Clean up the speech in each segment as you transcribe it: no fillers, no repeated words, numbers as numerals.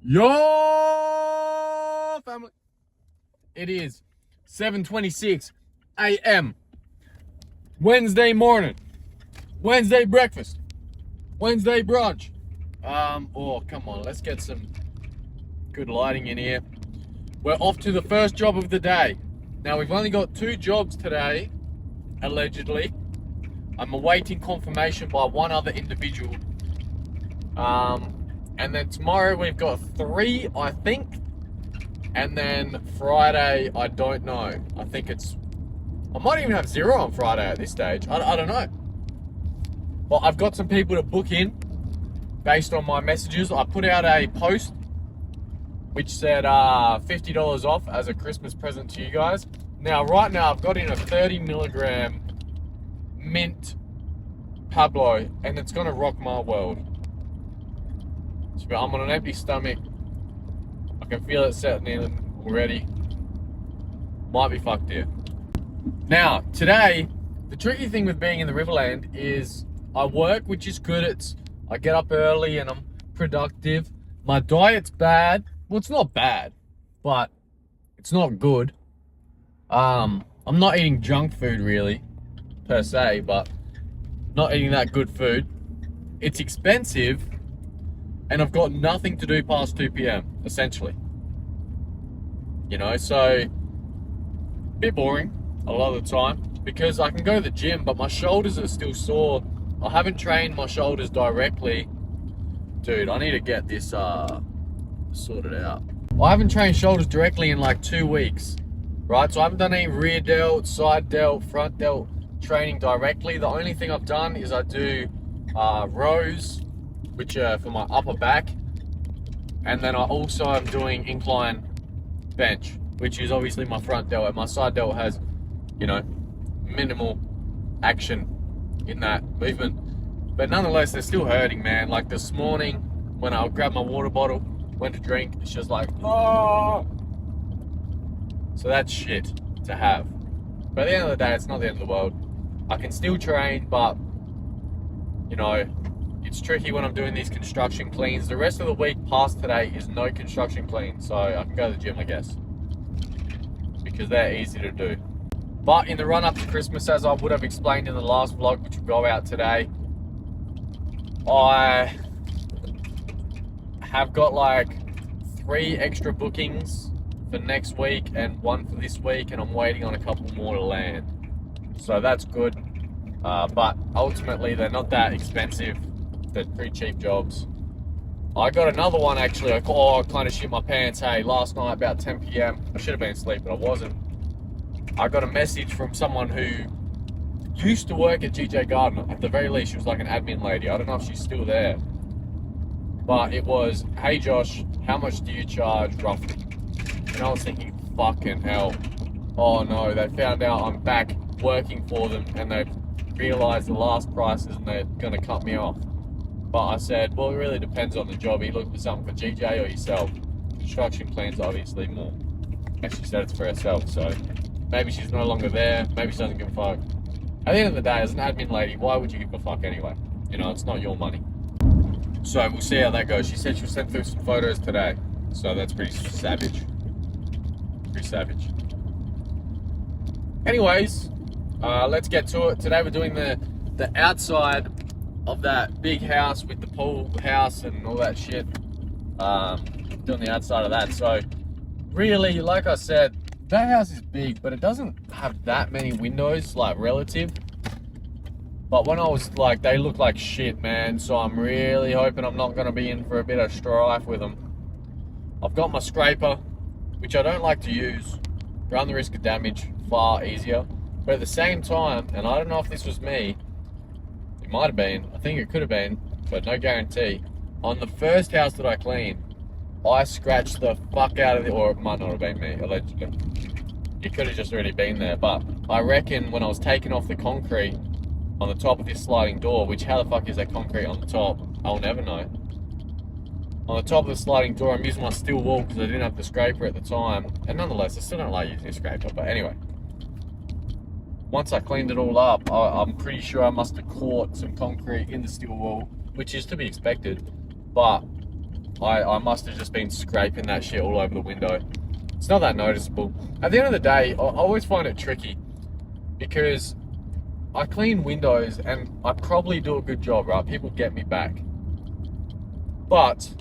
Yo, family. It is 7:26 a.m. Wednesday morning. Wednesday breakfast. Wednesday brunch. Oh, come on. Let's get some good lighting in here. We're off to the first job of the day. Now, we've only got 2 jobs today, allegedly. I'm awaiting confirmation by one other individual. And then tomorrow we've got 3, I think. And then Friday, I don't know. I think I might even have 0 on Friday at this stage. I don't know. Well, I've got some people to book in based on my messages. I put out a post which said $50 off as a Christmas present to you guys. Now, right now, I've got in a 30 milligram mint Pablo, and it's gonna rock my world. So I'm on an empty stomach. I can feel it setting in already. Might be fucked here. Now, today, the tricky thing with being in the Riverland is I work, which is good. I get up early and I'm productive. My diet's bad. Well, it's not bad, but it's not good. I'm not eating junk food really, per se, but not eating that good food. It's expensive, and I've got nothing to do past 2 p.m, essentially. You know, so a bit boring a lot of the time because I can go to the gym, but my shoulders are still sore. I haven't trained my shoulders directly. Dude, I need to get this sorted out. I haven't trained shoulders directly in like 2 weeks, right? So I haven't done any rear delt, side delt, front delt training directly. The only thing I've done is I do rows, which are for my upper back, and then I also am doing incline bench, which is obviously my front delt, and my side delt has, you know, minimal action in that movement. But nonetheless, they're still hurting, man. Like this morning, when I grabbed my water bottle, went to drink, it's just like, oh. So that's shit to have. But at the end of the day, it's not the end of the world. I can still train, but, you know, it's tricky when I'm doing these construction cleans. The rest of the week past today is no construction clean, so I can go to the gym, I guess, because they're easy to do. But in the run up to Christmas, as I would have explained in the last vlog, which will go out today, I have got like 3 extra bookings for next week and 1 for this week, and I'm waiting on a couple more to land. So that's good. But ultimately, they're not that expensive. They're pretty cheap jobs. I got another one actually. I kind of shit my pants. Hey, last night about 10 p.m. I should have been asleep, but I wasn't. I got a message from someone who used to work at GJ Gardner. At the very least, she was like an admin lady. I don't know if she's still there. But it was, hey Josh, how much do you charge roughly? And I was thinking, fucking hell. Oh no, they found out I'm back working for them and they've realised the last prices and they're going to cut me off. But I said, well, it really depends on the job. Are you looking for something for GJ or yourself? Construction cleans obviously more. And she said it's for herself, so maybe she's no longer there. Maybe she doesn't give a fuck. At the end of the day, as an admin lady, why would you give a fuck anyway? You know, it's not your money. So we'll see how that goes. She said she'll send through some photos today. So that's pretty savage. Pretty savage. Anyways, let's get to it. Today we're doing the outside of that big house with the pool house and all that shit. Doing the outside of that. So really, like I said, that house is big, but it doesn't have that many windows, like relative. But when I was like, they look like shit, man. So I'm really hoping I'm not going to be in for a bit of strife with them. I've got my scraper, which I don't like to use. Run the risk of damage far easier. But at the same time, and I don't know if this was me, it might have been, I think it could have been, but no guarantee. On the first house that I cleaned, I scratched the fuck out of it, or it might not have been me, allegedly. It could have just already been there, but I reckon when I was taking off the concrete on the top of this sliding door, which how the fuck is that concrete on the top? I'll never know. On the top of the sliding door, I'm using my steel wool because I didn't have the scraper at the time. And nonetheless, I still don't like using a scraper, but anyway. Once I cleaned it all up, I'm pretty sure I must have caught some concrete in the steel wool, which is to be expected. But I must have just been scraping that shit all over the window. It's not that noticeable. At the end of the day, I always find it tricky because I clean windows and I probably do a good job, right? People get me back. But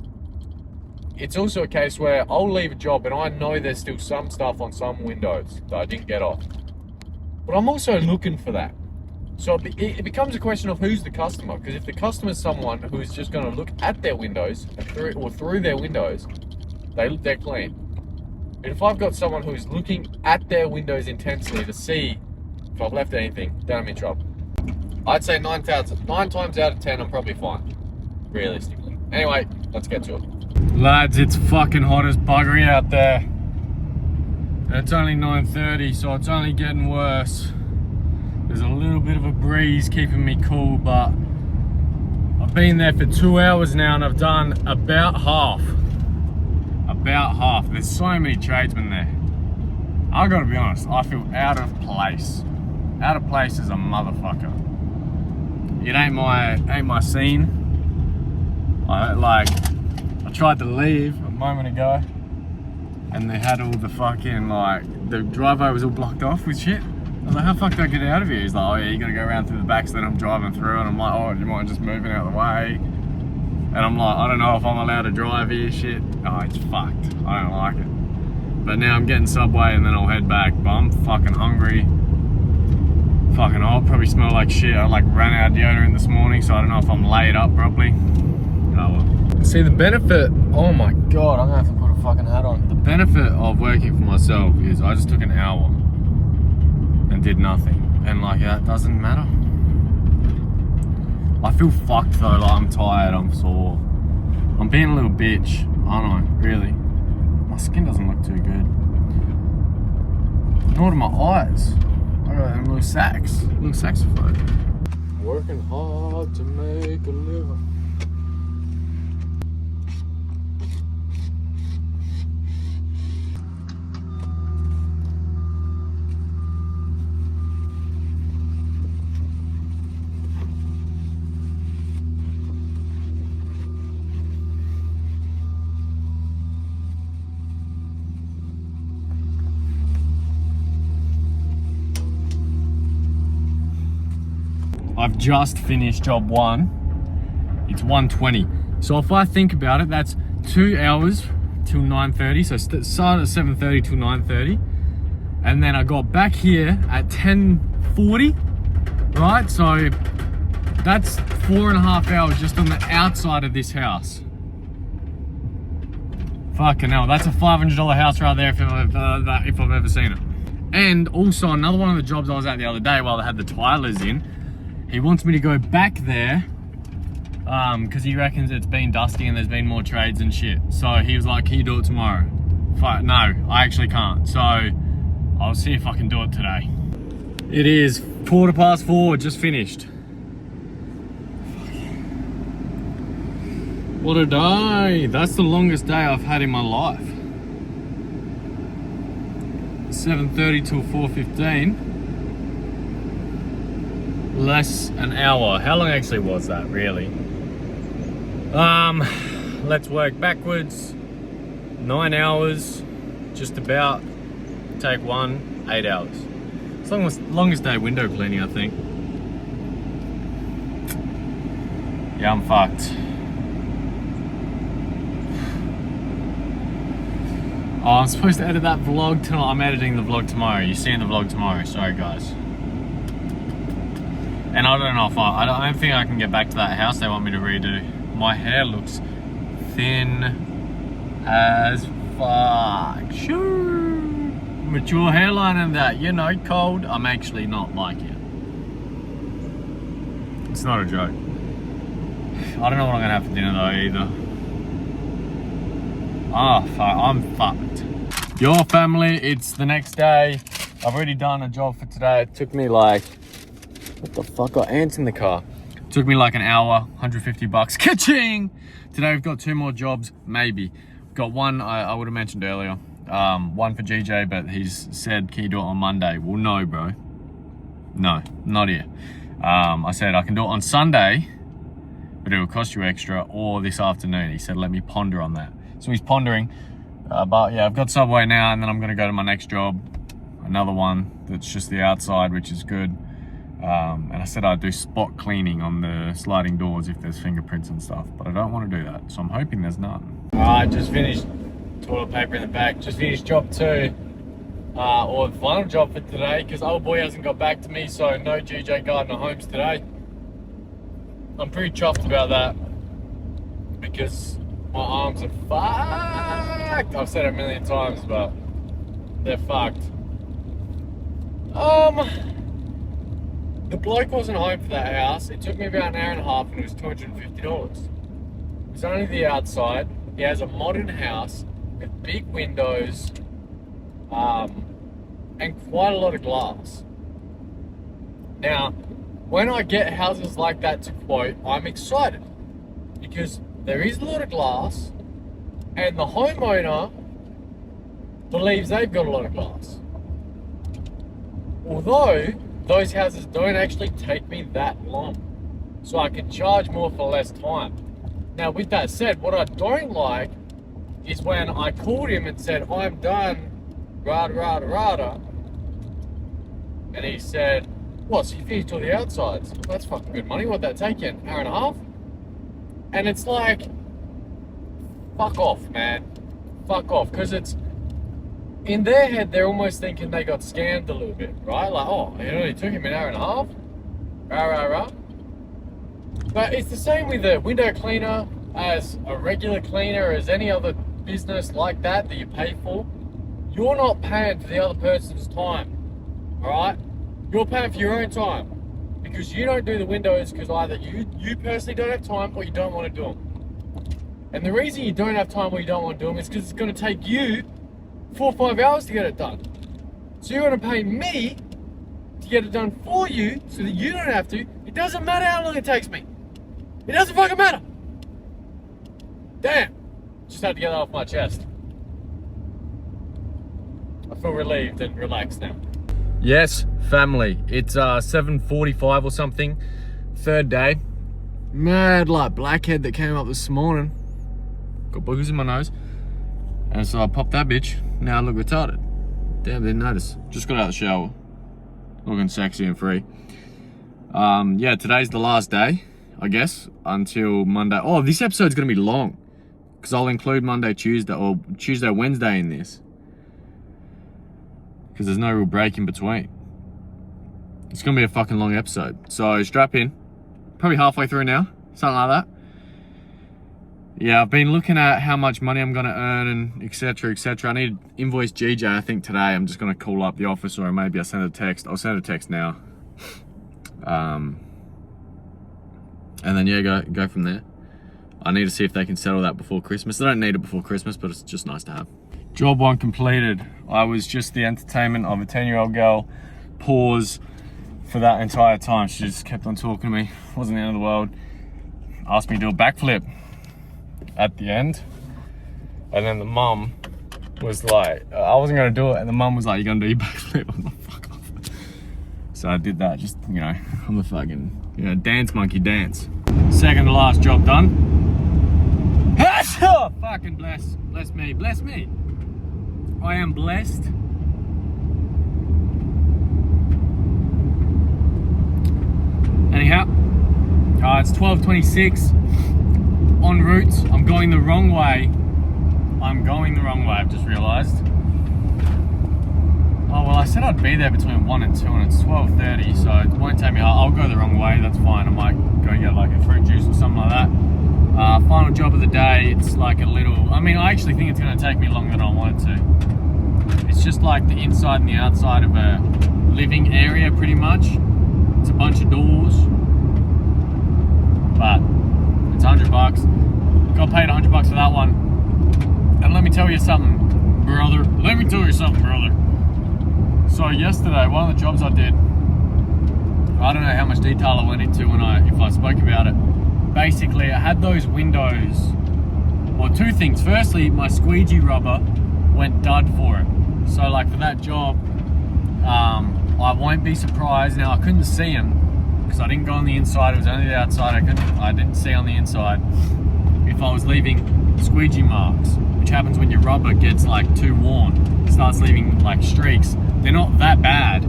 it's also a case where I'll leave a job and I know there's still some stuff on some windows that I didn't get off. But I'm also looking for that. So it becomes a question of who's the customer. Because if the customer's someone who's just going to look at their windows and through their windows, they're clean. But if I've got someone who's looking at their windows intensely to see if I've left anything, then I'm in trouble. I'd say 9 times out of 10, I'm probably fine, realistically. Anyway, let's get to it. Lads, it's fucking hot as buggery out there. And it's only 9:30, so it's only getting worse. There's a little bit of a breeze keeping me cool, but I've been there for 2 hours now and I've done about half. About half. There's so many tradesmen there. I gotta be honest, I feel out of place. Out of place as a motherfucker. It ain't my scene. I tried to leave a moment ago and they had all the fucking, the driveway was all blocked off with shit. I was like, how the fuck do I get out of here? He's like, oh yeah, you gotta go around through the back. So then I'm driving through and I'm like, oh, do you mind just moving out of the way? And I'm like, I don't know if I'm allowed to drive here, shit. Oh, it's fucked. I don't like it. But now I'm getting Subway and then I'll head back. But I'm fucking hungry. Fucking, I'll probably smell like shit. I ran out of deodorant this morning, so I don't know if I'm laid up properly. Oh well. See, the benefit, oh my God, I'm gonna have to put a fucking hat on. The benefit of working for myself is I just took an hour and did nothing. And that doesn't matter. I feel fucked though, I'm tired, I'm sore. I'm being a little bitch, aren't I? Really? My skin doesn't look too good. Nor do my eyes. I got them little saxophone. Working hard to make a living. I've just finished job 1. It's 1:20. So if I think about it, that's 2 hours till 9:30. So started at 7:30 till 9:30. And then I got back here at 10:40, right? So that's 4.5 hours just on the outside of this house. Fucking hell, that's a $500 house right there if I've ever seen it. And also another one of the jobs I was at the other day while they had the tilers in, he wants me to go back there because he reckons it's been dusty and there's been more trades and shit. So he was like, can you do it tomorrow? No, I actually can't. So I'll see if I can do it today. It is 4:15, just finished. What a day. That's the longest day I've had in my life. 7:30 till 4:15. Less an hour. How long actually was that, really? Let's work backwards. 9 hours, just about. Take 1, 8 hours. It's the longest day window cleaning, I think. Yeah, I'm fucked. Oh, I'm supposed to edit that vlog tonight. I'm editing the vlog tomorrow. You're seeing the vlog tomorrow. Sorry, guys. And I don't know if I don't think I can get back to that house they want me to redo. My hair looks thin as fuck. Sure. Mature hairline and that, cold. I'm actually not like it. It's not a joke. I don't know what I'm gonna have for dinner though either. Oh, fuck, I'm fucked. Your family, it's the next day. I've already done a job for today. It took me what the fuck, got ants in the car. It took me an hour, $150. Ka-ching! Today we've got 2 more jobs, maybe. Got one I would have mentioned earlier. One for GJ, but he's said, can you do it on Monday? Well, no, bro. No, not here. I said I can do it on Sunday, but it will cost you extra, or this afternoon. He said, let me ponder on that. So he's pondering. But yeah, I've got Subway now, and then I'm going to go to my next job. Another one that's just the outside, which is good. And I said I'd do spot cleaning on the sliding doors if there's fingerprints and stuff, but I don't want to do that. So I'm hoping there's none. I just finished toilet paper in the back. Just finished job 2. Or the final job for today, because old boy hasn't got back to me, so no GJ Gardner Homes today. I'm pretty chuffed about that, because my arms are fucked. I've said it a million times, but they're fucked. The bloke wasn't home for that house. It took me about an hour and a half, and it was $250. It was only the outside. He has a modern house with big windows, and quite a lot of glass. Now, when I get houses like that to quote, I'm excited because there is a lot of glass, and the homeowner believes they've got a lot of glass. Although those houses don't actually take me that long, so I can charge more for less time. Now, with that said, what I don't like is when I called him and said, I'm done, rada, and he said, what, so you finished all the outsides? Well, that's fucking good money. What'd that take you, an hour and a half? And it's like, fuck off, man. Fuck off. Because it's, in their head, they're almost thinking they got scammed a little bit, right? Like, oh, it only took him an hour and a half? Rah. But it's the same with a window cleaner as a regular cleaner, as any other business like that you pay for. You're not paying for the other person's time, all right? You're paying for your own time because you don't do the windows because either you personally don't have time or you don't want to do them. And the reason you don't have time or you don't want to do them is because it's going to take you 4 or 5 hours to get it done. So you're going to pay me to get it done for you so that you don't have to. It doesn't matter how long it takes me. It doesn't fucking matter. Damn. Just had to get that off my chest. I feel relieved and relaxed now. Yes, family. It's 7:45 or something. 3rd day. Mad like blackhead that came up this morning. Got boogers in my nose. And so I popped that bitch. Now I look retarded. Damn, didn't notice. Just got out of the shower. Looking sexy and free. Yeah, today's the last day, I guess, until Monday. Oh, this episode's gonna be long. Because I'll include Monday, Tuesday, or Tuesday, Wednesday in this. Because there's no real break in between. It's going to be a fucking long episode. So strap in. Probably halfway through now. Something like that. Yeah, I've been looking at how much money I'm going to earn and etc, etc. I need to invoice GJ, I think, today. I'm just going to call up the office, or maybe I'll send a text. I'll send a text now. And then, yeah, go from there. I need to see if they can settle that before Christmas. They don't need it before Christmas, but it's just nice to have. Job 1 completed. I was just the entertainment of a 10-year-old girl. Pause for that entire time. She just kept on talking to me. Wasn't the end of the world. Asked me to do a backflip at the end. And then the mum was like, I wasn't going to do it. And the mum was like, you're going to do your backflip? I'm like, fuck off. So I did that. Just, you know, I'm a fucking, dance monkey dance. Second to last job done. Oh, fucking bless me. I am blessed. Anyhow, it's 12:26 en route. I'm going the wrong way. I've just realised. Oh, well, I said I'd be there between 1 and 2 and it's 12:30, so it won't take me. I'll go the wrong way, that's fine. I might go get like a fruit juice or something like that. Final job of the day, it's like a little, I actually think it's going to take me longer than I want it to. It's just like the inside and the outside of a living area, pretty much. It's a bunch of doors, but it's $100. Got paid $100 for that one. And let me tell you something, brother. So yesterday, one of the jobs I did, I don't know how much detail I went into if I spoke about it. Basically, I had those windows, well, 2 things. Firstly, my squeegee rubber went dud for it. So like for that job, I won't be surprised. Now I couldn't see him because I didn't go on the inside. It was only the outside. I didn't see on the inside if I was leaving squeegee marks, which happens when your rubber gets like too worn. It starts leaving like streaks. They're not that bad,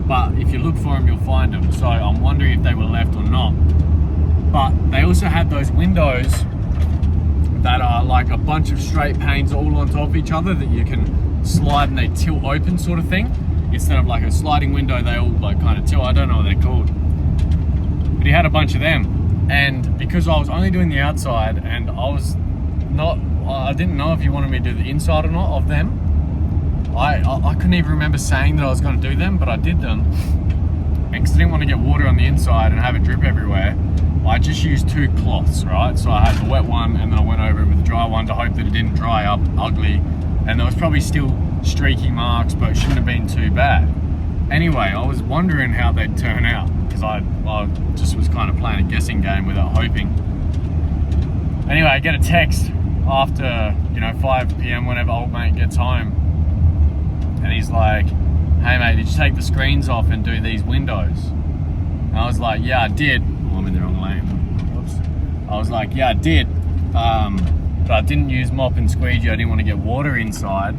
but if you look for them, you'll find them. So I'm wondering if they were left or not. But they also had those windows that are like a bunch of straight panes all on top of each other that you can slide and they tilt open sort of thing. Instead of like a sliding window, they all like kind of tilt. I don't know what they're called. But he had a bunch of them. And because I was only doing the outside and I didn't know if he wanted me to do the inside or not of them. I couldn't even remember saying that I was going to do them, but I did them. And because I didn't want to get water on the inside and have it drip everywhere, I just used 2 cloths, right? So I had the wet one and then I went over it with the dry one to hope that it didn't dry up ugly. And there was probably still streaky marks, but it shouldn't have been too bad. Anyway, I was wondering how they'd turn out because I just was kind of playing a guessing game without hoping. Anyway, I get a text after, 5 p.m. whenever old mate gets home. And he's like, hey mate, did you take the screens off and do these windows? And I was like, yeah, I did. Oh, I'm in the wrong lane. Whoops. I was like, yeah, I did. But I didn't use mop and squeegee. I didn't want to get water inside.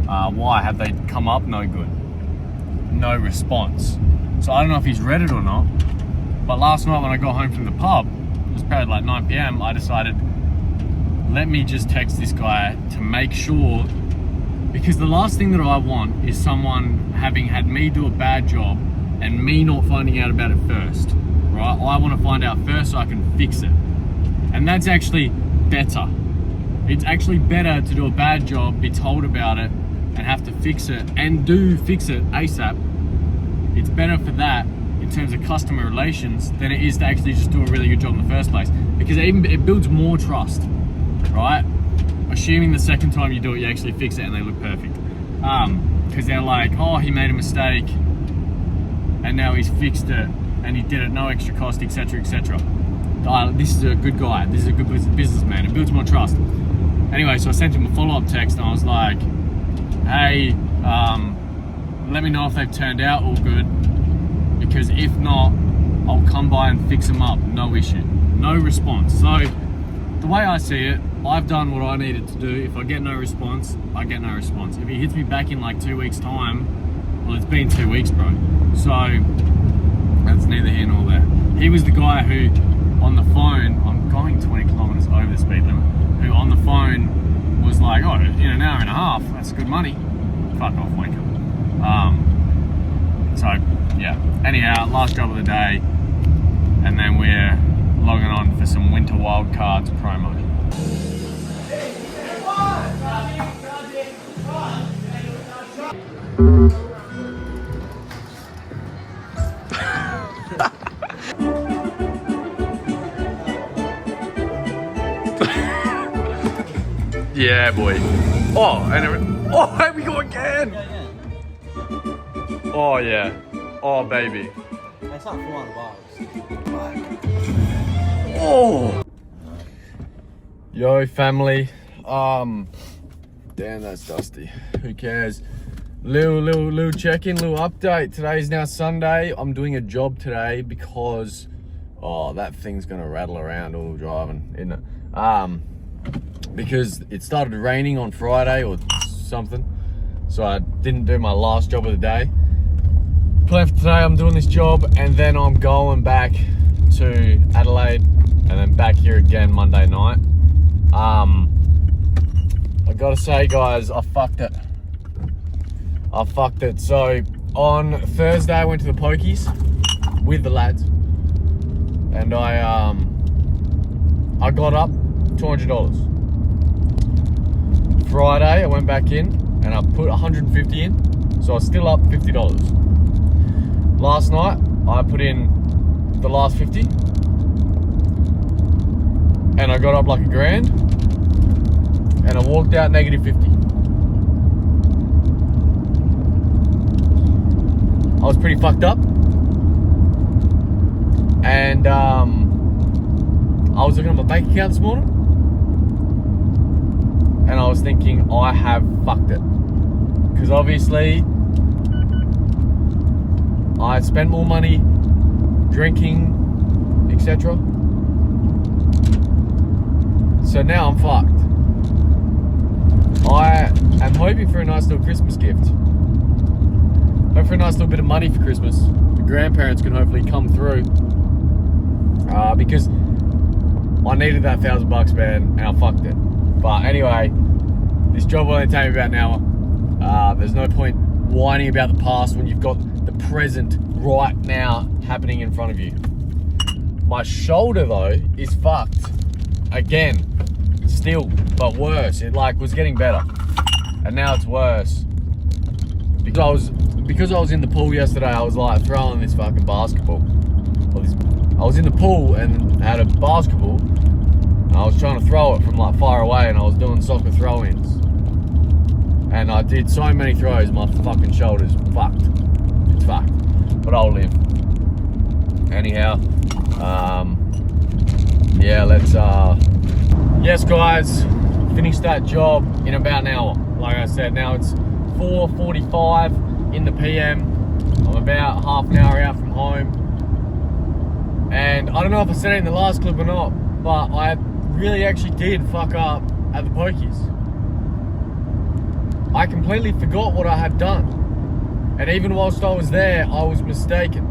Why? Have they come up? No good. No response. So I don't know if he's read it or not. But last night when I got home from the pub, it was probably like 9 p.m, I decided, let me just text this guy to make sure, because the last thing that I want is someone having had me do a bad job and me not finding out about it first, right? I want to find out first so I can fix it. And that's actually better. It's actually better to do a bad job, be told about it, and have to fix it, and do fix it ASAP. It's better for that in terms of customer relations than it is to actually just do a really good job in the first place, because it builds more trust, right? Assuming the second time you do it, you actually fix it and they look perfect. Because they're like, oh, he made a mistake and now he's fixed it and he did it no extra cost, etc, etc. This is a good guy, this is a good businessman. It builds more trust. Anyway, so I sent him a follow-up text and I was like, hey, let me know if they've turned out all good, because if not, I'll come by and fix them up, no issue. No response. So the way I see it, I've done what I needed to do. If I get no response, I get no response. If he hits me back in like 2 weeks time, well, it's been 2 weeks, bro. So that's neither here nor there. He was the guy who on the phone, I'm going 20 kilometers over the speed limit, who on the phone was like, oh, in an hour and a half, that's good money. Fuck off, wanker. So yeah, anyhow, last job of the day, and then we're logging on for some winter wildcards promo. Yeah, boy. Oh, and here we go again. Oh yeah. Oh baby. That's not $400. Oh. Yo, family. Damn, that's dusty. Who cares? Little check-in, little update. Today's now Sunday. I'm doing a job today because, that thing's gonna rattle around all driving, isn't it? Because it started raining on Friday or something, so I didn't do my last job of the day. Plan for today, I'm doing this job, and then I'm going back to Adelaide, and then back here again Monday night. I gotta say, guys, I fucked it. So on Thursday, I went to the pokies with the lads, and I got up $200. Friday, I went back in and I put 150 in, so I was still up $50. Last night, I put in the last 50, and I got up like $1,000, and I walked out negative 50. I was pretty fucked up, and I was looking at my bank account this morning, and I was thinking, I have fucked it. Because obviously, I spent more money drinking, etc. So now I'm fucked. I am hoping for a nice little Christmas gift. Hope for a nice little bit of money for Christmas. The grandparents can hopefully come through. Because I needed that $1,000, man, and I fucked it. But anyway, this job will only take me about an hour. There's no point whining about the past when you've got the present right now happening in front of you. My shoulder though is fucked again, still, but worse. It like was getting better, and now it's worse because I was in the pool yesterday. I was like throwing this fucking basketball. I was in the pool and had a basketball. And I was trying to throw it from like far away, and I was doing soccer throw-ins. And I did so many throws, my fucking shoulder's fucked. It's fucked. But I'll live. Anyhow, yeah, let's, yes guys, finish that job in about an hour. Like I said, now it's 4:45 in the PM. I'm about half an hour out from home. And I don't know if I said it in the last clip or not, but I really actually did fuck up at the pokies. I completely forgot what I had done. And even whilst I was there, I was mistaken.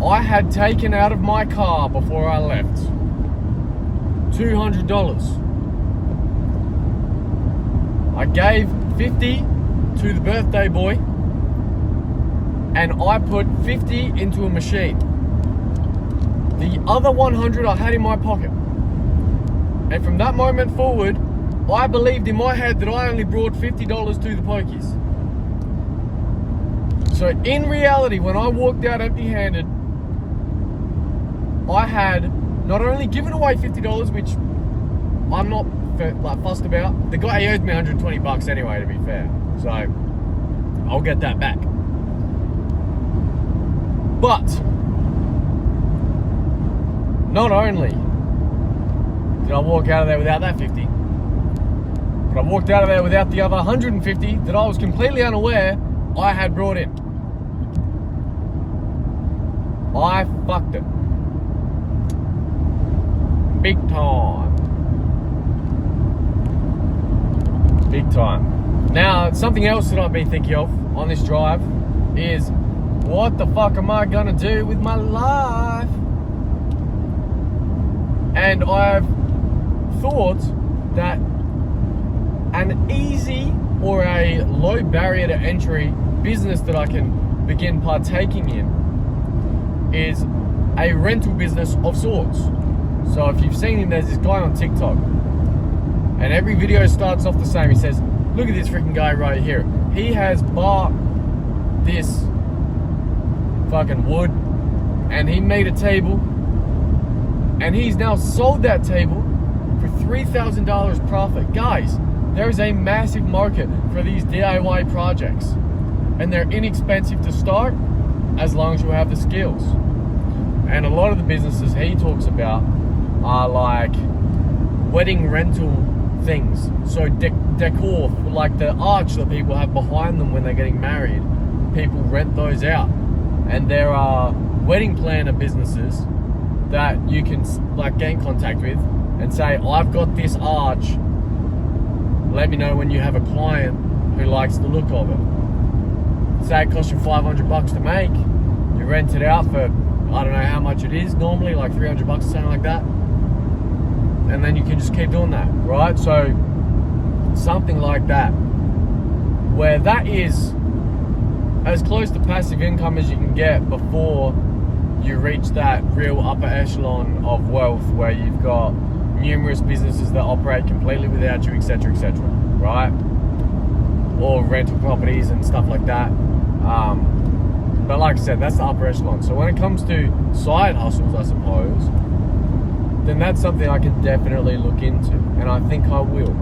I had taken out of my car before I left $200. I gave 50 to the birthday boy, and I put 50 into a machine. The other 100 I had in my pocket. And from that moment forward, I believed in my head that I only brought $50 to the pokies. So in reality, when I walked out empty-handed, I had not only given away $50, which I'm not like fussed about. The guy, he owed me $120 anyway, to be fair. So I'll get that back. But not only did I walk out of there without that 50, but I walked out of there without the other 150 that I was completely unaware I had brought in. I fucked it. Big time. Big time. Now, something else that I've been thinking of on this drive is, what the fuck am I gonna do with my life? And I've thought that an easy or a low barrier to entry business that I can begin partaking in is a rental business of sorts. So if you've seen him, there's this guy on TikTok, and every video starts off the same. He says, look at this freaking guy right here. He has bought this fucking wood, and he made a table, and he's now sold that table for $3,000 profit. Guys, there is a massive market for these DIY projects, and they're inexpensive to start as long as you have the skills. And a lot of the businesses he talks about are like wedding rental things. So decor, like the arch that people have behind them when they're getting married, people rent those out. And there are wedding planner businesses that you can like get in contact with and say, I've got this arch, let me know when you have a client who likes the look of it. Say it costs you $500 to make, you rent it out for, I don't know how much it is normally, like $300 or something like that, and then you can just keep doing that, right? So something like that, where that is as close to passive income as you can get before you reach that real upper echelon of wealth, where you've got numerous businesses that operate completely without you, etc., right? Or rental properties and stuff like that. But like I said, that's the upper echelon. So when it comes to side hustles, I suppose, then that's something I can definitely look into, and I think I will.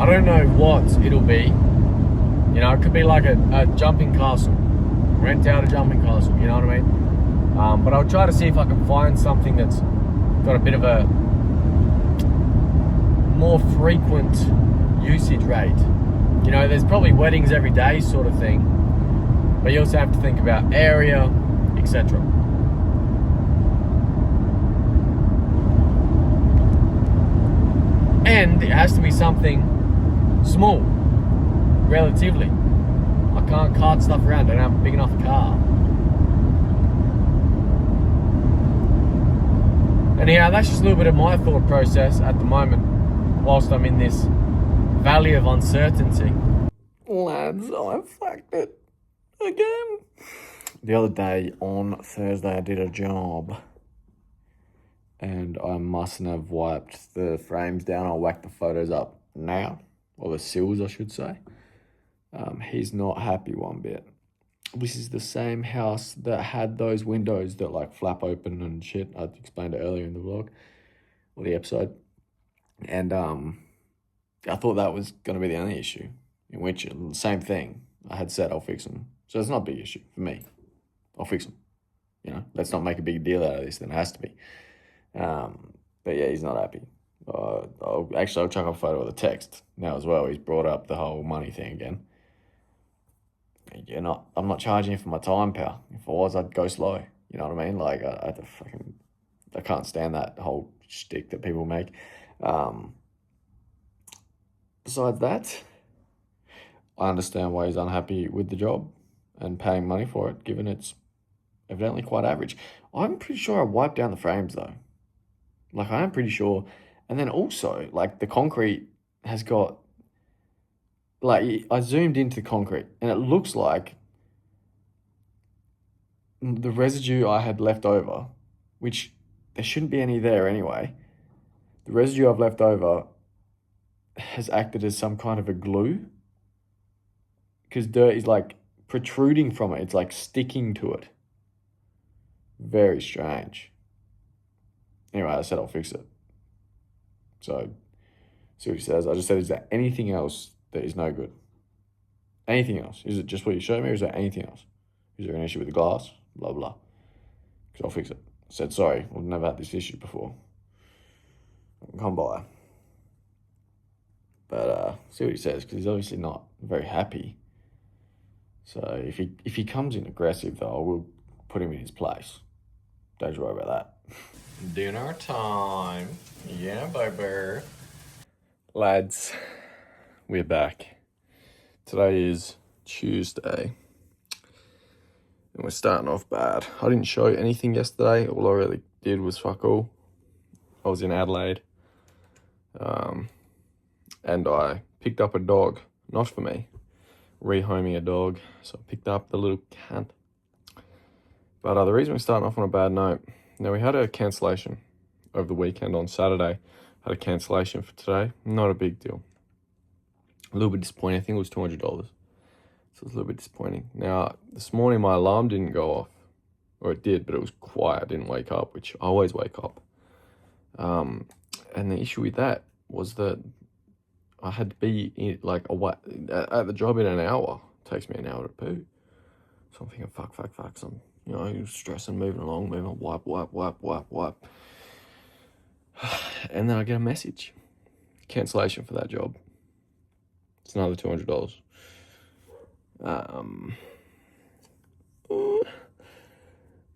I don't know what it'll be. You know, it could be like a jumping castle. Rent out a jumping castle, you know what I mean? But I'll try to see if I can find something that's got a bit of a more frequent usage rate You know, there's probably weddings every day sort of thing, but you also have to think about area, etc. And it has to be something small, relatively. I can't cart stuff around, I don't have a big enough car. Anyhow, that's just a little bit of my thought process at the moment, whilst I'm in this valley of uncertainty. Lads, I fucked it again. The other day, on Thursday, I did a job. And I mustn't have wiped the frames down. I'll whack the photos up now. Or the sills, I should say. He's not happy one bit. This is the same house that had those windows that like flap open and shit. I explained it earlier in the vlog. Or the episode. And I thought that was going to be the only issue. In which, same thing. I had said I'll fix them. So it's not a big issue for me. I'll fix them. You know, let's not make a big deal out of this. Then it has to be. But yeah, he's not happy. I'll chuck a photo of the text now as well. He's brought up the whole money thing again. I'm not charging you for my time, pal. If I was, I'd go slow. You know what I mean? Like, I can't stand that whole shtick that people make. Besides that, I understand why he's unhappy with the job and paying money for it, given it's evidently quite average. I'm pretty sure I wiped down the frames though. Like, I am pretty sure. And then also, like, the concrete has got, like, I zoomed into the concrete and it looks like the residue I had left over, which there shouldn't be any there anyway. The residue I've left over has acted as some kind of a glue because dirt is like protruding from it. It's like sticking to it. Very strange. Anyway, I said I'll fix it. So, see what he says. I just said, is there anything else that is no good? Anything else? Is it just what you showed me, or is there anything else? Is there an issue with the glass? Blah, blah. Because I'll fix it. I said, sorry, I've never had this issue before. Come by. But see what he says, because he's obviously not very happy. So if he comes in aggressive, though, I will put him in his place. Don't you worry about that. Dinner time. Yeah, baby. Lads, we're back. Today is Tuesday. And we're starting off bad. I didn't show anything yesterday. All I really did was fuck all. I was in Adelaide. And I picked up a dog. Not for me. Rehoming a dog. So I picked up the little cunt. But the reason we're starting off on a bad note. Now, we had a cancellation over the weekend on Saturday. Had a cancellation for today. Not a big deal. A little bit disappointing. I think it was $200. So it was a little bit disappointing. Now, this morning my alarm didn't go off. Or it did, but it was quiet. I didn't wake up, which I always wake up. And the issue with that was that I had to be in, like at the job in an hour. It takes me an hour to poo. So I'm thinking, fuck. So I'm, you know, stressing, moving along, wipe. And then I get a message. Cancellation for that job. It's another $200.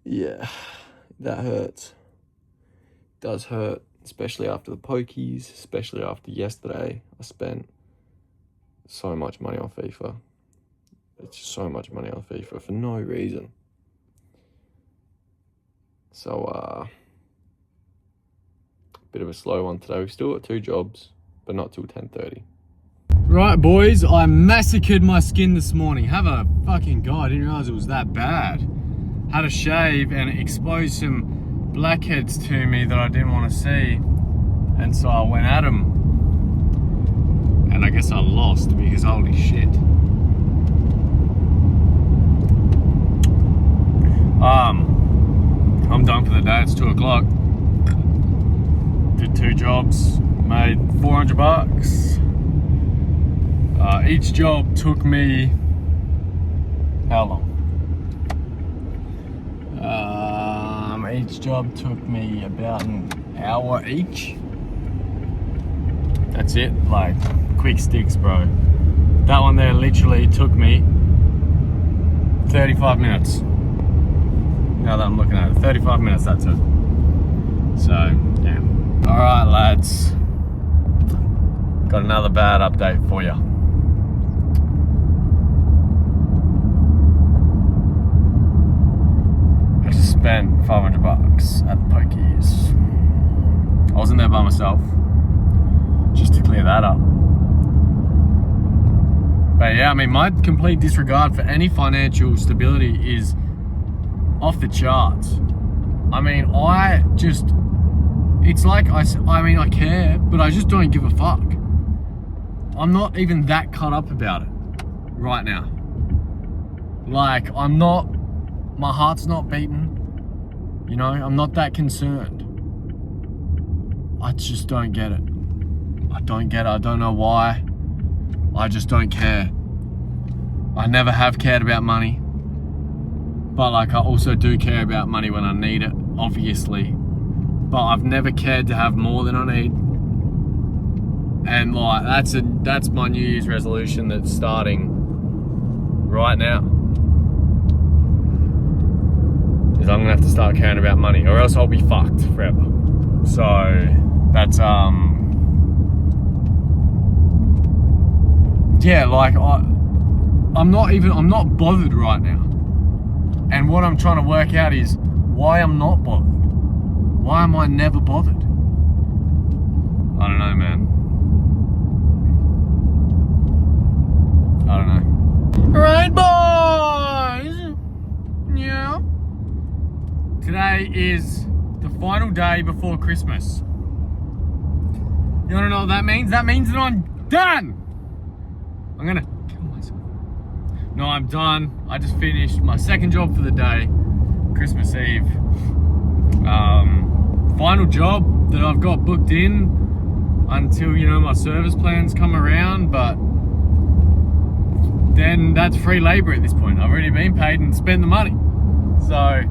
Yeah, that hurts. It does hurt, especially after the pokies, especially after yesterday. I spent so much money on FIFA. It's just so much money on FIFA for no reason. So, bit of a slow one today. We've still got 2 jobs, but not till 10:30. Right, boys, I massacred my skin this morning. Have a fucking go. I didn't realize it was that bad. Had a shave and it exposed some blackheads to me that I didn't want to see. And so I went at them. And I guess I lost because holy shit. I'm done for the day. It's 2 o'clock. Did 2 jobs, made $400. Each job took me how long? Each job took me about an hour each. That's it, like quick sticks, bro. That one there literally took me 35 minutes. Now that I'm looking at it, 35 minutes that took. So, yeah. All right, lads. Got another bad update for you. I just spent $500 at the pokies. I wasn't there by myself, just to clear that up. But yeah, I mean, my complete disregard for any financial stability is off the charts. I mean, it's like, I care, but I just don't give a fuck. I'm not even that caught up about it right now. Like, my heart's not beating, you know, I'm not that concerned. I just don't get it. I don't get it, I don't know why. I just don't care. I never have cared about money. But like, I also do care about money when I need it, obviously. But I've never cared to have more than I need. And like, that's my New Year's resolution that's starting right now. Is I'm gonna have to start caring about money, or else I'll be fucked forever. So that's yeah, like I'm not bothered right now. And what I'm trying to work out is why I'm not bothered. Why am I never bothered? I don't know, man. I don't know. Right, boys. Yeah. Today is the final day before Christmas. You wanna know what that means? That means that I'm done. I'm gonna kill myself. No, I'm done. I just finished my second job for the day, Christmas Eve. Final job that I've got booked in until, you know, my service plans come around, but then that's free labor at this point. I've already been paid and spent the money. So,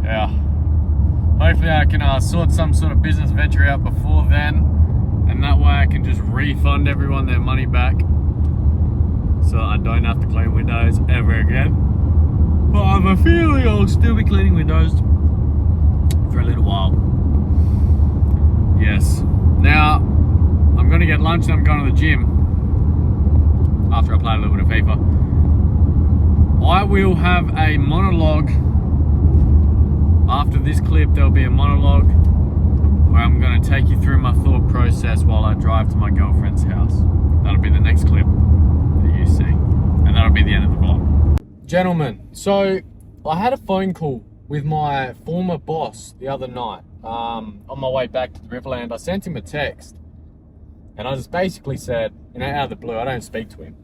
yeah. Hopefully I can sort some sort of business venture out before then, and that way I can just refund everyone their money back, so I don't have to clean windows ever again. But I have a feeling I'll still be cleaning windows for a little while. Yes. Now, I'm gonna get lunch and I'm going to the gym after I play a little bit of FIFA. I will have a monologue. After this clip, there'll be a monologue where I'm gonna take you through my thought process while I drive to my girlfriend's house. That'll be the next clip that you see. And that'll be the end of the vlog. Gentlemen, so I had a phone call with my former boss the other night. On my way back to the Riverland, I sent him a text. And I just basically said, you know, out of the blue, I don't speak to him,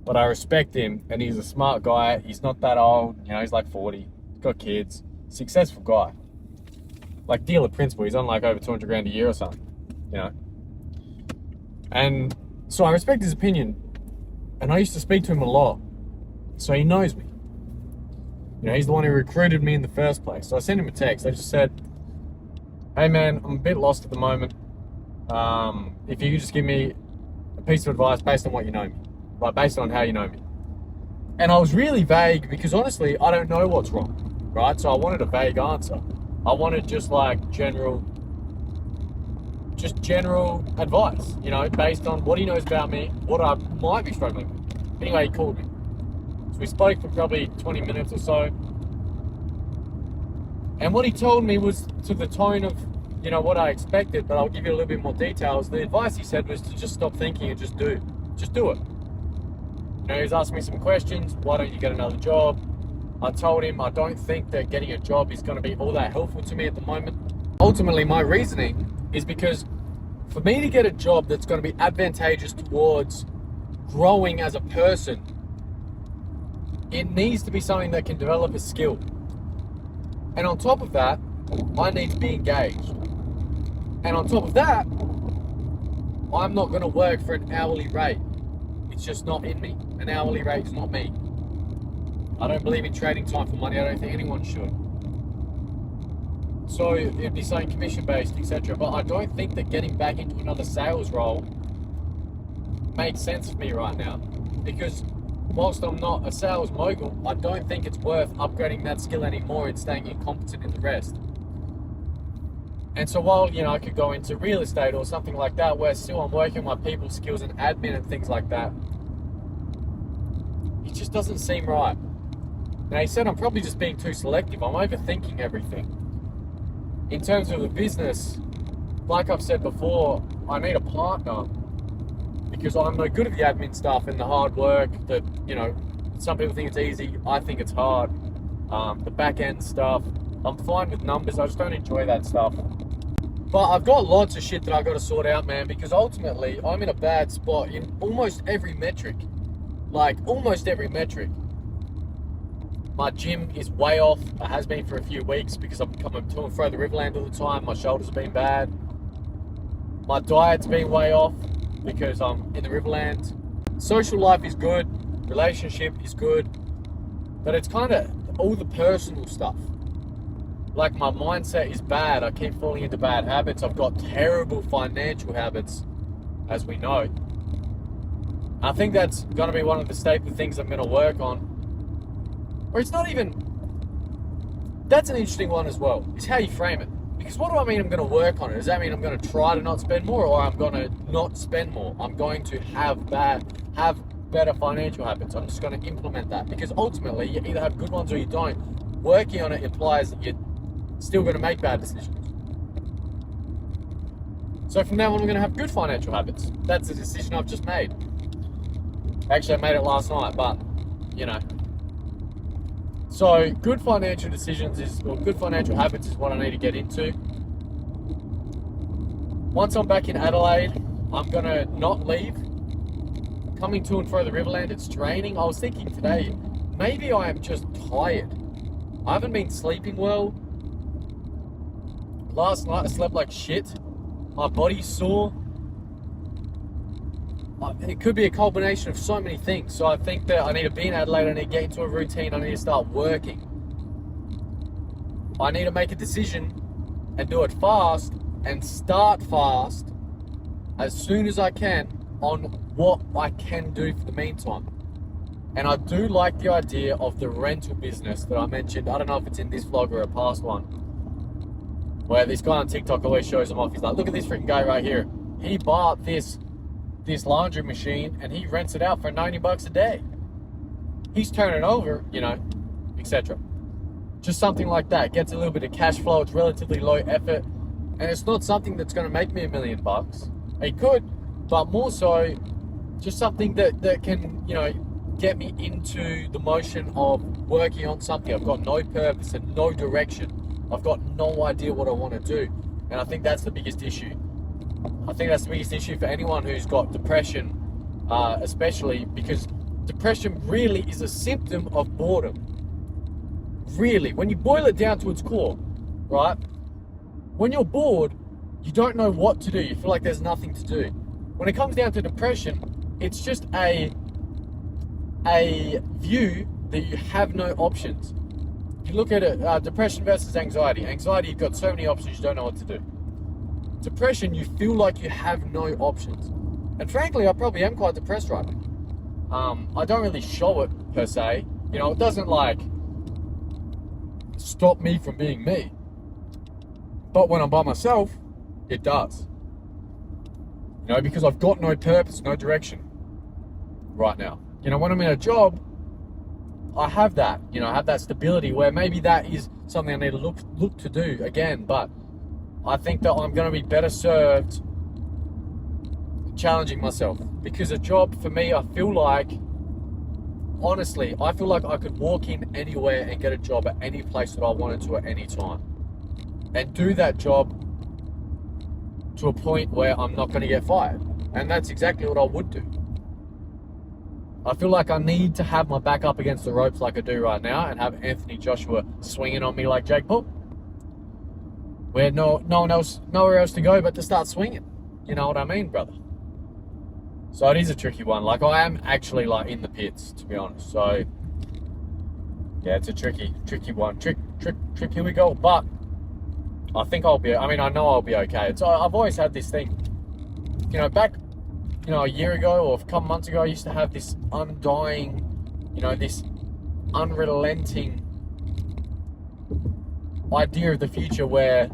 but I respect him and he's a smart guy. He's not that old, you know, he's like 40, he's got kids, successful guy. Like dealer principal, he's on like over 200 grand a year or something, you know. And so I respect his opinion, and I used to speak to him a lot, so he knows me. You know, he's the one who recruited me in the first place. So I sent him a text. I just said, hey man, I'm a bit lost at the moment. If you could just give me a piece of advice based on what you know me, like based on how you know me. And I was really vague because honestly, I don't know what's wrong, right? So I wanted a vague answer. I wanted just like general advice, you know, based on what he knows about me, what I might be struggling with. Anyway, he called me. So we spoke for probably 20 minutes or so. And what he told me was to the tone of, you know, what I expected, but I'll give you a little bit more details. The advice he said was to just stop thinking and just do it. You know, he was asking me some questions. Why don't you get another job? I told him I don't think that getting a job is going to be all that helpful to me at the moment. Ultimately, my reasoning is because for me to get a job that's going to be advantageous towards growing as a person, it needs to be something that can develop a skill. And on top of that, I need to be engaged. And on top of that, I'm not going to work for an hourly rate. It's just not in me. An hourly rate is not me. I don't believe in trading time for money. I don't think anyone should. So it'd be something commission based, etc. But I don't think that getting back into another sales role make sense for me right now, because whilst I'm not a sales mogul, I don't think it's worth upgrading that skill anymore and staying incompetent in the rest. And so while, I could go into real estate or something like that, where still I'm working on my people skills and admin and things like that, it just doesn't seem right. Now, he said I'm probably just being too selective. I'm overthinking everything. In terms of the business, like I've said before, I need a partner, because I'm no good at the admin stuff and the hard work that, some people think it's easy. I think it's hard. The back end stuff, I'm fine with numbers. I just don't enjoy that stuff. But I've got lots of shit that I've got to sort out, man, because ultimately I'm in a bad spot in almost every metric. Like, almost every metric. My gym is way off. It has been for a few weeks because I'm coming to and fro the Riverland all the time. My shoulders have been bad. My diet's been way off because I'm in the Riverland. Social life is good. Relationship is good. But it's kind of all the personal stuff. Like, my mindset is bad. I keep falling into bad habits. I've got terrible financial habits, as we know. I think that's going to be one of the staple things I'm going to work on. Or it's not even... That's an interesting one as well. It's how you frame it. Because what do I mean I'm going to work on it? Does that mean I'm going to try to not spend more, or I'm going to not spend more? I'm going to have better financial habits. I'm just going to implement that. Because ultimately, you either have good ones or you don't. Working on it implies that you're still going to make bad decisions. So from now on, I'm going to have good financial habits. That's a decision I've just made. Actually, I made it last night, but, So good financial good financial habits is what I need to get into. Once I'm back in Adelaide, I'm going to not leave. Coming to and fro the Riverland, it's draining. I was thinking today, maybe I am just tired. I haven't been sleeping well. Last night I slept like shit. My body's sore. It could be a combination of so many things. So I think that I need to be in Adelaide. I need to get into a routine. I need to start working. I need to make a decision and do it fast and start fast as soon as I can on what I can do for the meantime. And I do like the idea of the rental business that I mentioned. I don't know if it's in this vlog or a past one, where this guy on TikTok always shows them off. He's like, look at this freaking guy right here. He bought this laundry machine and he rents it out for $90 a day. He's turning over, etc. Just something like that. Gets a little bit of cash flow. It's relatively low effort. And it's not something that's going to make me $1 million. It could, but more so just something that can, get me into the motion of working on something. I've got no purpose and no direction. I've got no idea what I want to do. And I think that's the biggest issue. I think that's the biggest issue for anyone who's got depression, especially because depression really is a symptom of boredom. Really, when you boil it down to its core, right? When you're bored, you don't know what to do. You feel like there's nothing to do. When it comes down to depression, it's just a view that you have no options. You look at it, depression versus anxiety. Anxiety, you've got so many options, you don't know what to do. Depression, you feel like you have no options. And frankly, I probably am quite depressed right now. I don't really show it, per se. It doesn't, stop me from being me. But when I'm by myself, it does. Because I've got no purpose, no direction right now. When I'm in a job, I have that. I have that stability where maybe that is something I need to look to do again. But I think that I'm going to be better served challenging myself. Because a job, for me, I feel like I could walk in anywhere and get a job at any place that I wanted to at any time. And do that job to a point where I'm not going to get fired. And that's exactly what I would do. I feel like I need to have my back up against the ropes like I do right now and have Anthony Joshua swinging on me like Jake Paul. Where nowhere else to go but to start swinging. You know what I mean, brother? So it is a tricky one. I am actually in the pits, to be honest. So yeah, it's a tricky one. Trick, here we go. But I think I know I'll be okay. I've always had this thing, back a year ago or a couple months ago, I used to have this undying, this unrelenting idea of the future where,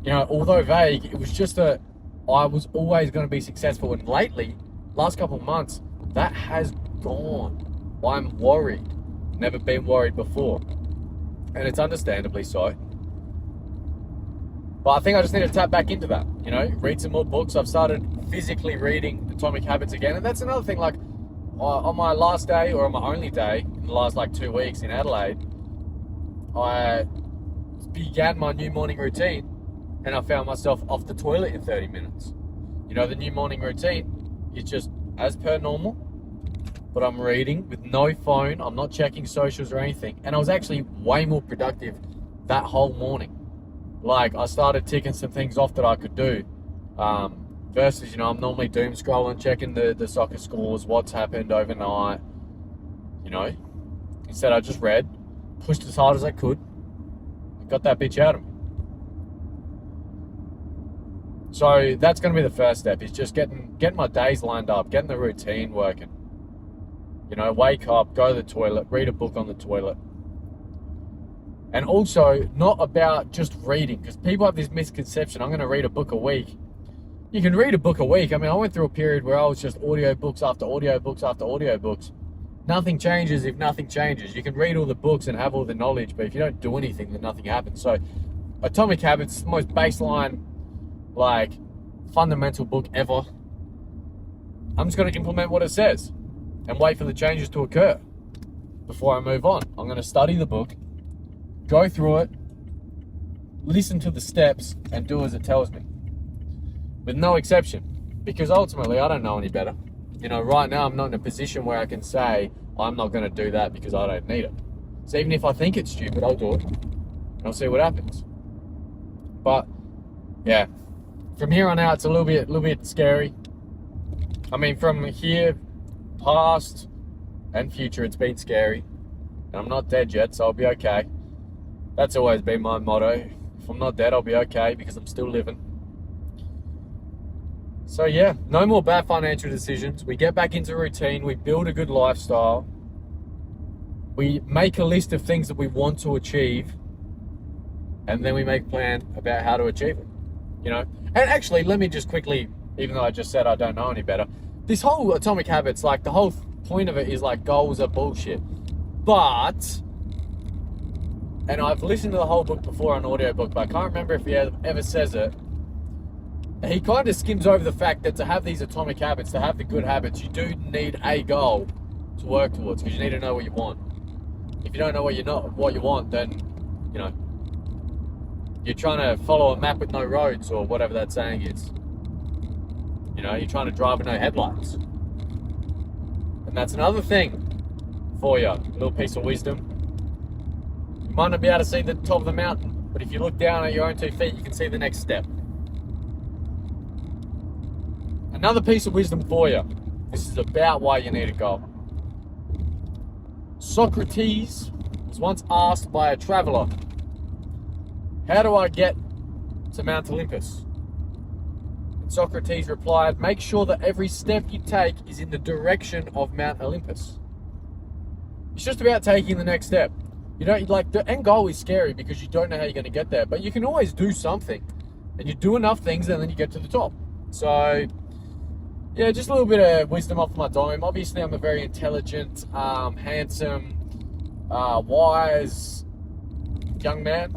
although vague, it was just that I was always going to be successful. And lately, last couple of months, that has gone. I'm worried. Never been worried before. And it's understandably so. But I think I just need to tap back into that, read some more books. I've started physically reading Atomic Habits again. And that's another thing, like on my last day, or on my only day, in the last 2 weeks in Adelaide, I began my new morning routine and I found myself off the toilet in 30 minutes. The new morning routine is just as per normal, but I'm reading with no phone. I'm not checking socials or anything. And I was actually way more productive that whole morning. Like, I started ticking some things off that I could do. Versus, I'm normally doom scrolling, checking the soccer scores, what's happened overnight. Instead I just read, pushed as hard as I could, and got that bitch out of me. So that's going to be the first step, is just getting my days lined up, getting the routine working. Wake up, go to the toilet, read a book on the toilet. And also, not about just reading, because people have this misconception, I'm going to read a book a week. You can read a book a week. I mean, I went through a period where I was just audiobooks after audiobooks after audiobooks. Nothing changes if nothing changes. You can read all the books and have all the knowledge, but if you don't do anything, then nothing happens. So, Atomic Habits is the most baseline, fundamental book ever. I'm just going to implement what it says and wait for the changes to occur before I move on. I'm going to study the book, go through it, listen to the steps, and do as it tells me. With no exception. Because ultimately, I don't know any better. Right now, I'm not in a position where I can say, I'm not going to do that because I don't need it. So even if I think it's stupid, I'll do it. And I'll see what happens. But, yeah. From here on out, it's a little bit scary. I mean, from here, past and future, it's been scary. And I'm not dead yet, so I'll be okay. That's always been my motto. If I'm not dead, I'll be okay because I'm still living. So yeah, no more bad financial decisions. We get back into routine. We build a good lifestyle. We make a list of things that we want to achieve. And then we make a plan about how to achieve it. And actually, let me just quickly, even though I just said I don't know any better, this whole Atomic Habits, the whole point of it is goals are bullshit. But, and I've listened to the whole book before on audiobook, but I can't remember if he ever says it. He kind of skims over the fact that to have these atomic habits, to have the good habits, you do need a goal to work towards, because you need to know what you want. If you don't know what you want, then, you're trying to follow a map with no roads, or whatever that saying is. You're trying to drive with no headlights. And that's another thing for you, a little piece of wisdom. You might not be able to see the top of the mountain, but if you look down at your own 2 feet, you can see the next step. Another piece of wisdom for you. This is about why you need a goal. Socrates was once asked by a traveler, how do I get to Mount Olympus? And Socrates replied, make sure that every step you take is in the direction of Mount Olympus. It's just about taking the next step. The end goal is scary because you don't know how you're going to get there, but you can always do something. And you do enough things and then you get to the top. So, yeah, just a little bit of wisdom off my dome. Obviously, I'm a very intelligent, handsome, wise young man.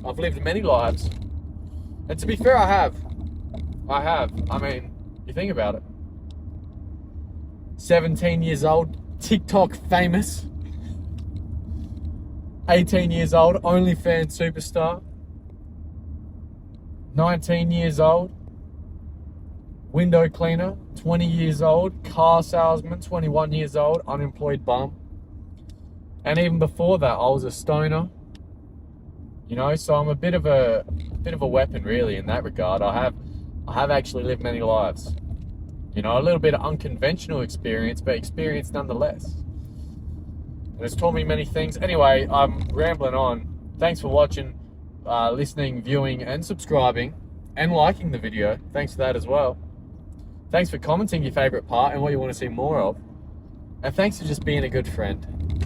I've lived many lives. And to be fair, I have. I mean, you think about it. 17 years old, TikTok famous. 18 years old, OnlyFans superstar. 19 years old, window cleaner. 20 years old, car salesman. 21 years old, unemployed bum. And even before that, I was a stoner. So I'm a bit of a weapon, really, in that regard. I have actually lived many lives. A little bit of unconventional experience, but experience nonetheless. And it's taught me many things. Anyway, I'm rambling on. Thanks for watching, listening, viewing, and subscribing, and liking the video. Thanks for that as well. Thanks for commenting your favourite part and what you want to see more of. And thanks for just being a good friend.